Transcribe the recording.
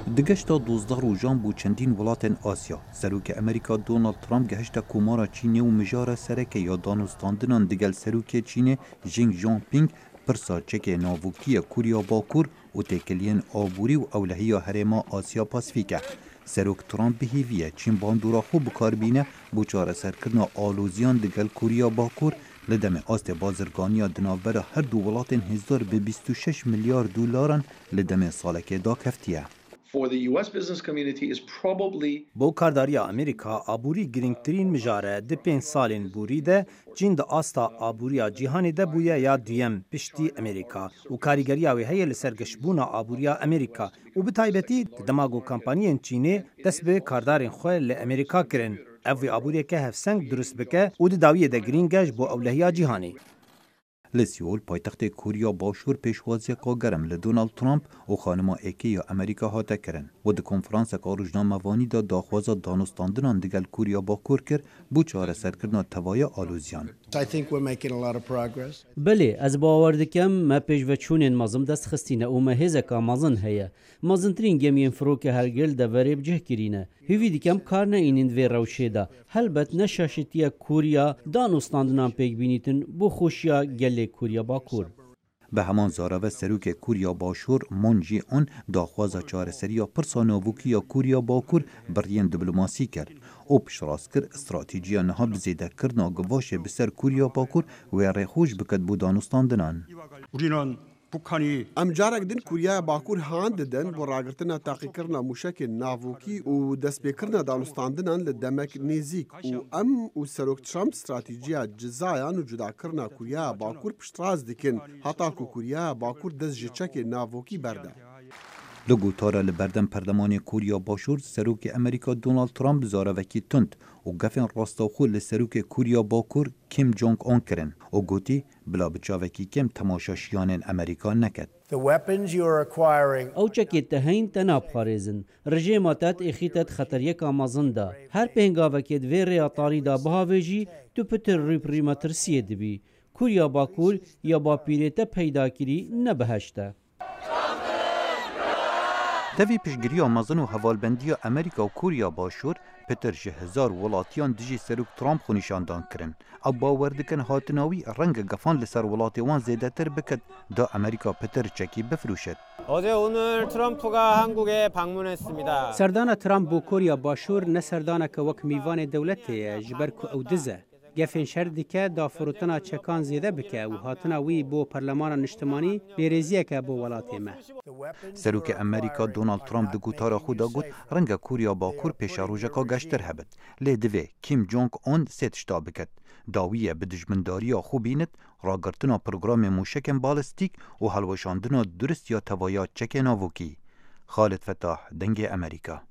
دگشتا 12 روزان بو چندین ولاتن آسیا سروک امریکا دونالد ترامپ گهشتا کومارا چینی و مجارا سرک یا دانستاندنان دگل سروک چینی جینگ جان پینگ پرسا چک ناوکی کوریا باکور و تکلین آبوری و اولهی هرما آسیا پاسفیکه سروک ترامپ بهیویه چین باندورا خوب بکاربینه بو چاره سرکرنا آلوزیان دگل کوریا باکور لدم آست بازرگانی دناور هر دو ولاتن هزار به 26 میلیارد دلارن لدم سالک دا کفتیه. بو کارداریا امریکا آبوری گرینگترین مجاره ده 5 سالین بوری ده جین ده آستا آبوریا جیهانی ده بویا یا دویم پشتی امریکا و کاریگریا وی هی لسرگشبونا آبوریا امریکا و بتایبتی دماغو کمپانیین چینی دست به کاردارین خواه لامریکا کرن اوی آبوری که هفسنگ درست بکه و ده داویه ده گرینگش بو اولهیا جیهانی. لسیول پایتخت کوریا باشور پیشوازی گرم لدونالد ترامپ و خانما ایکی یا امریکا هاته کرن و ده کنفرانس روزنامه وانی دا داخوازا دانستاندنان دگل کوریا باکور کر بو چاره سرکرنا توای آلوزیان. بله از باور دکم ما پیش و چونین مازم دست خستینه و ما هزکا مازن هیا مازنترین گمین فروک هرگل ده وریب جه کرینه هیوی دکم کار نه اینین وی روشه ده هلبت نشاشتیا کوریا دانستاندنان پیک بینیتن بو خوشیا گله کوریا باکور. به همان زاراوه سروک کوریا باشور منجی اون داخوازا چاره سریا پرسانووکی یا کوریا باکور برین دیپلماسی کرد او پشراس کر استراتیجیا نها بزیده کرنا گواشه بسر کوریا باکور و ریخوش بکد بو دانستاندنان. ام جارک دن کوریا باکور هاند دن بو راگرتنا تاقیکرنا موشک ناووکی و دست بکرنا دانستاندنان لدمک نزیک و ام و سروک ترامپ استراتیجیا جزایان و جدا کرنا کوریا باکور پشتراز دکن حتا کو کوریا باکور دست جچک ناووکی برده. لگو تارا لبردن پردمان کوریا باشور سروک امریکا دونالد ترامپ زاراوکی تند و گفن راستاخو لسروک کوریا باکور کیم جونگ آن کرن و گوتی بلا بچاوکی کم تماشاشیان امریکا نکد. او چکیت هین تناب خارزن رژیماتت اخیتت خطریک آمازن دا هر پینگاوکید وی ریاطاری دا بهاویجی تو پتر ریپریمتر سید بی کوریا باکور یا با پیریت پیدا کری نبهشته. دوی پشگیری آمازن و حوالبندی امریکا و کوریا باشور پتر 1000 ولاتیان دیجی سروک ترامپ خونیشاندان کرن او باور دکن هاتناوی رنگ گفان لسر ولاتی وان زیده تر بکد دا امریکا پتر چکی بفروشد. 오늘 트럼프가 한국에 방문했습니다. سردان ترامپ بو کوریا باشور نه سردان که وک میوان دولته جبر کو او دزه گفن شردی که دا فروتنا چکان زیده بکه و هاتنا وی بو پرلمان نشتمانی بیریزیه که بو ولاتی ما. سروک امریکا دونالد ترامپ دو گوتارا خودا گوت رنگ کوریا باکور پیش روژکا گشتر هبد لی دوی کیم جونگ اون ستشتا بکد داویه به دجمنداری خوبینت راگرتنا پروگرام موشکن بالستیک و حلوشاندنا درست یا توایا چک ناووکی. خالد فتاح دنگ امریکا.